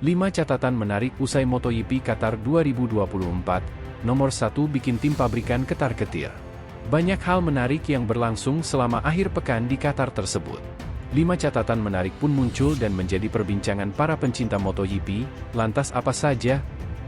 5 catatan menarik usai MotoGP Qatar 2024, nomor 1 bikin tim pabrikan ketar-ketir. Banyak hal menarik yang berlangsung selama akhir pekan di Qatar tersebut. 5 catatan menarik pun muncul dan menjadi perbincangan para pencinta MotoGP, lantas apa saja?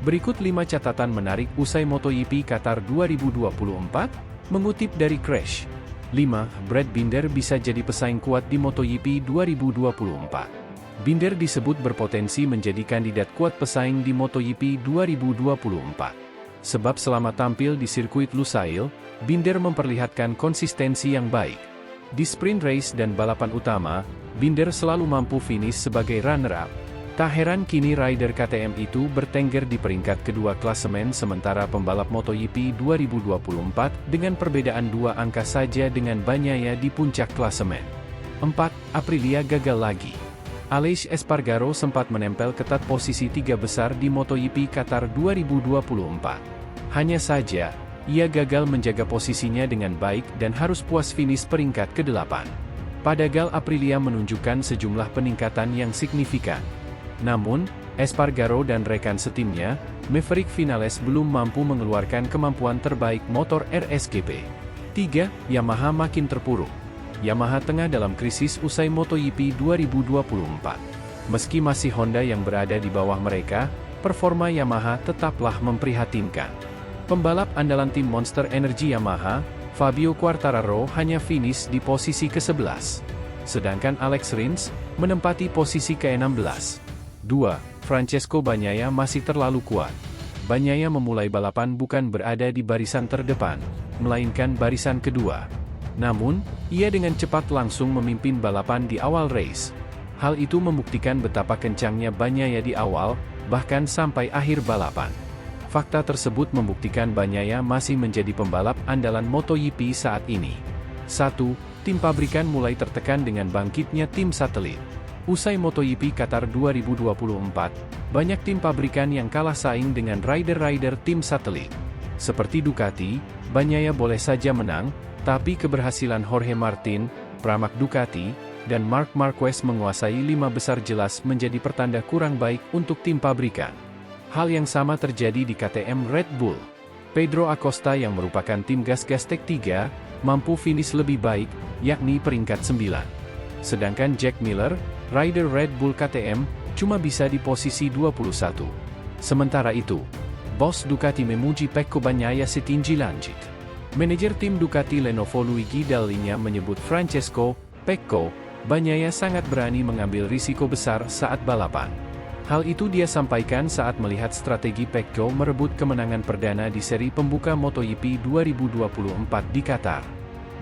Berikut 5 catatan menarik usai MotoGP Qatar 2024, mengutip dari Crash. 5. Brad Binder bisa jadi pesaing kuat di MotoGP 2024. Binder disebut berpotensi menjadi kandidat kuat pesaing di MotoGP 2024. Sebab selama tampil di sirkuit Lusail, Binder memperlihatkan konsistensi yang baik. Di sprint race dan balapan utama, Binder selalu mampu finish sebagai runner-up. Tak heran kini rider KTM itu bertengger di peringkat kedua klasemen sementara pembalap MotoGP 2024 dengan perbedaan 2 angka saja dengan Bagnaia di puncak klasemen. 4. Aprilia gagal lagi. Aleix Espargaro sempat menempel ketat posisi 3 besar di MotoGP Qatar 2024. Hanya saja, ia gagal menjaga posisinya dengan baik dan harus puas finish peringkat ke-8. Padahal Aprilia menunjukkan sejumlah peningkatan yang signifikan. Namun, Espargaro dan rekan setimnya, Maverick Vinales belum mampu mengeluarkan kemampuan terbaik motor RSGP. 3. Yamaha makin terpuruk. Yamaha tengah dalam krisis usai MotoGP 2024. Meski masih Honda yang berada di bawah mereka, performa Yamaha tetaplah memprihatinkan. Pembalap andalan tim Monster Energy Yamaha, Fabio Quartararo hanya finish di posisi ke-11. Sedangkan Alex Rins menempati posisi ke-16. 2. Francesco Bagnaia masih terlalu kuat. Bagnaia memulai balapan bukan berada di barisan terdepan, melainkan barisan kedua. Namun, ia dengan cepat langsung memimpin balapan di awal race. Hal itu membuktikan betapa kencangnya Bagnaia di awal, bahkan sampai akhir balapan. Fakta tersebut membuktikan Bagnaia masih menjadi pembalap andalan MotoGP saat ini. 1. Tim pabrikan mulai tertekan dengan bangkitnya tim satelit. Usai MotoGP Qatar 2024, banyak tim pabrikan yang kalah saing dengan rider-rider tim satelit. Seperti Ducati, Bagnaia boleh saja menang, tapi keberhasilan Jorge Martin, Pramac Ducati, dan Marc Marquez menguasai 5 besar jelas menjadi pertanda kurang baik untuk tim pabrikan. Hal yang sama terjadi di KTM Red Bull. Pedro Acosta yang merupakan tim gas-gas Tech 3, mampu finish lebih baik, yakni peringkat 9. Sedangkan Jack Miller, rider Red Bull KTM, cuma bisa di posisi 21. Sementara itu, bos Ducati memuji Pecco Bagnaia setinggi langit. Manajer tim Ducati Lenovo Luigi Dall'Igna menyebut Francesco Pecco Bagnaia sangat berani mengambil risiko besar saat balapan. Hal itu dia sampaikan saat melihat strategi Pecco merebut kemenangan perdana di seri pembuka MotoGP 2024 di Qatar.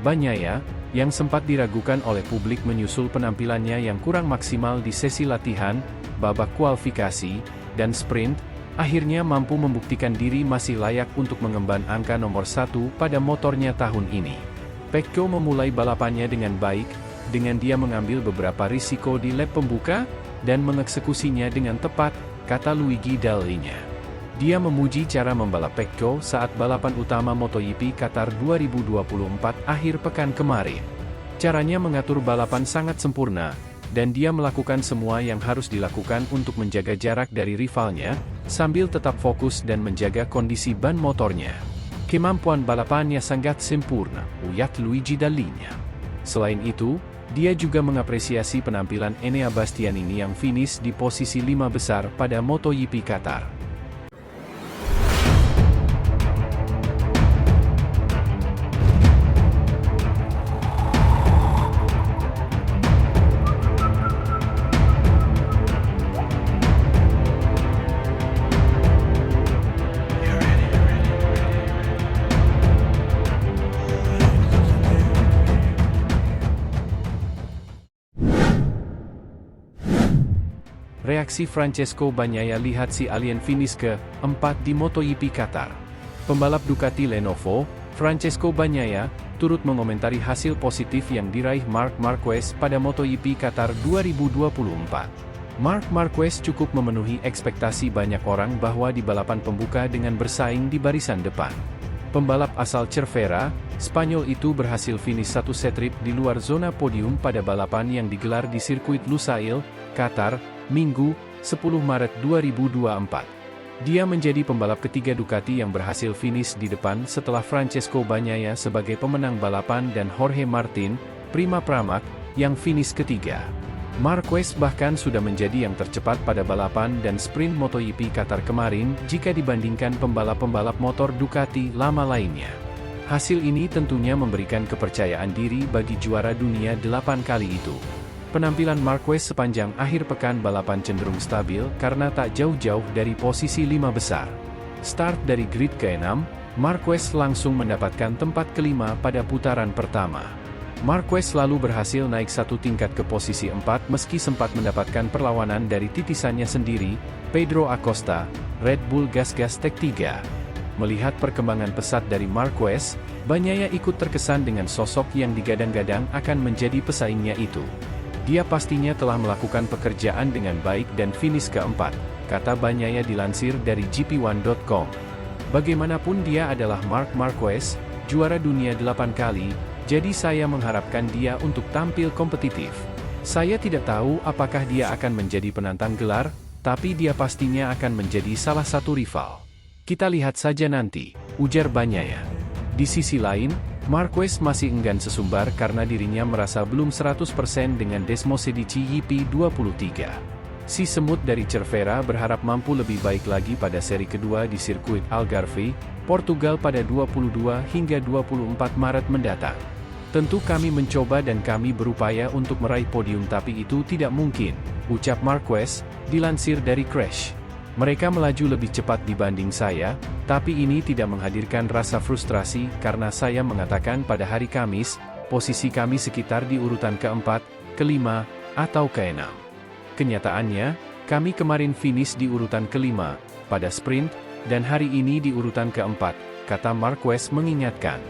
Bagnaia, yang sempat diragukan oleh publik menyusul penampilannya yang kurang maksimal di sesi latihan, babak kualifikasi, dan sprint, akhirnya mampu membuktikan diri masih layak untuk mengemban angka nomor 1 pada motornya tahun ini. Pecco memulai balapannya dengan baik, dengan dia mengambil beberapa risiko di lap pembuka, dan mengeksekusinya dengan tepat, kata Luigi Dall'Igna. Dia memuji cara membalap Pecco saat balapan utama MotoGP Qatar 2024 akhir pekan kemarin. Caranya mengatur balapan sangat sempurna, dan dia melakukan semua yang harus dilakukan untuk menjaga jarak dari rivalnya, sambil tetap fokus dan menjaga kondisi ban motornya. Kemampuan balapannya sangat sempurna, ujar Luigi Dall'Igna. Selain itu, dia juga mengapresiasi penampilan Enea Bastianini yang finish di posisi 5 besar pada MotoGP Qatar. Reaksi Francesco Bagnaia lihat si alien finish ke-4 di MotoGP Qatar. Pembalap Ducati Lenovo, Francesco Bagnaia, turut mengomentari hasil positif yang diraih Marc Marquez pada MotoGP Qatar 2024. Marc Marquez cukup memenuhi ekspektasi banyak orang bahwa di balapan pembuka dengan bersaing di barisan depan. Pembalap asal Cervera, Spanyol itu berhasil finish satu set trip di luar zona podium pada balapan yang digelar di sirkuit Lusail, Qatar, Minggu, 10 Maret 2024. Dia menjadi pembalap ketiga Ducati yang berhasil finish di depan setelah Francesco Bagnaia sebagai pemenang balapan dan Jorge Martin, Prima Pramac, yang finish ketiga. Marquez bahkan sudah menjadi yang tercepat pada balapan dan sprint MotoGP Qatar kemarin jika dibandingkan pembalap-pembalap motor Ducati lama lainnya. Hasil ini tentunya memberikan kepercayaan diri bagi juara dunia 8 kali itu. Penampilan Marquez sepanjang akhir pekan balapan cenderung stabil karena tak jauh-jauh dari posisi 5 besar. Start dari grid ke-6, Marquez langsung mendapatkan tempat kelima pada putaran pertama. Marquez lalu berhasil naik satu tingkat ke posisi 4 meski sempat mendapatkan perlawanan dari titisannya sendiri, Pedro Acosta, Red Bull Gas Tech 3. Melihat perkembangan pesat dari Marquez, Bagnaia ikut terkesan dengan sosok yang digadang-gadang akan menjadi pesaingnya itu. Dia pastinya telah melakukan pekerjaan dengan baik dan finish keempat, kata Bagnaia dilansir dari GP1.com. Bagaimanapun dia adalah Marc Marquez, juara dunia 8 kali, jadi saya mengharapkan dia untuk tampil kompetitif. Saya tidak tahu apakah dia akan menjadi penantang gelar, tapi dia pastinya akan menjadi salah satu rival. Kita lihat saja nanti, ujar Bagnaia. Di sisi lain, Marquez masih enggan sesumbar karena dirinya merasa belum 100% dengan Desmosedici YP23. Si semut dari Cervera berharap mampu lebih baik lagi pada seri kedua di sirkuit Algarve, Portugal pada 22 hingga 24 Maret mendatang. Tentu kami mencoba dan kami berupaya untuk meraih podium tapi itu tidak mungkin, ucap Marquez, dilansir dari Crash. Mereka melaju lebih cepat dibanding saya, tapi ini tidak menghadirkan rasa frustrasi karena saya mengatakan pada hari Kamis, posisi kami sekitar di urutan keempat, kelima, atau keenam. Kenyataannya, kami kemarin finish di urutan kelima, pada sprint, dan hari ini di urutan keempat, kata Marquez mengingatkan.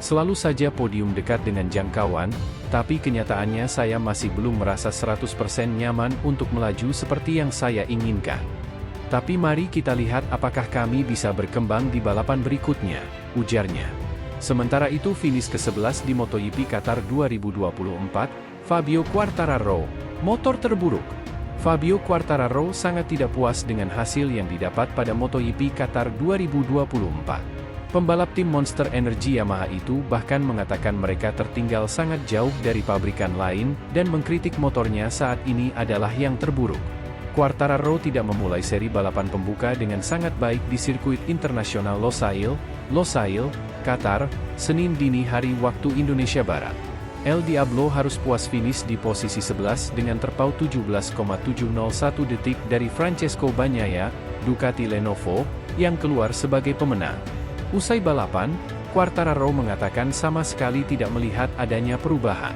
Selalu saja podium dekat dengan jangkauan, tapi kenyataannya saya masih belum merasa 100% nyaman untuk melaju seperti yang saya inginkan. Tapi mari kita lihat apakah kami bisa berkembang di balapan berikutnya, ujarnya. Sementara itu finish ke-11 di MotoGP Qatar 2024, Fabio Quartararo, motor terburuk. Fabio Quartararo sangat tidak puas dengan hasil yang didapat pada MotoGP Qatar 2024. Pembalap tim Monster Energy Yamaha itu bahkan mengatakan mereka tertinggal sangat jauh dari pabrikan lain dan mengkritik motornya saat ini adalah yang terburuk. Quartararo tidak memulai seri balapan pembuka dengan sangat baik di sirkuit internasional Losail, Qatar, Senin dini hari waktu Indonesia Barat. El Diablo harus puas finish di posisi 11 dengan terpaut 17,701 detik dari Francesco Bagnaia, Ducati Lenovo, yang keluar sebagai pemenang. Usai balapan, Quartararo mengatakan sama sekali tidak melihat adanya perubahan.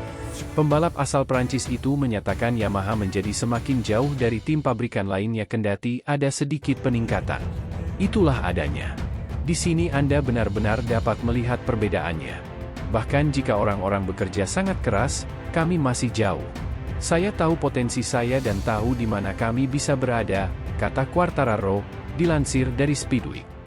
Pembalap asal Prancis itu menyatakan Yamaha menjadi semakin jauh dari tim pabrikan lainnya kendati ada sedikit peningkatan. Itulah adanya. Di sini Anda benar-benar dapat melihat perbedaannya. Bahkan jika orang-orang bekerja sangat keras, kami masih jauh. Saya tahu potensi saya dan tahu di mana kami bisa berada, kata Quartararo, dilansir dari Speedweek.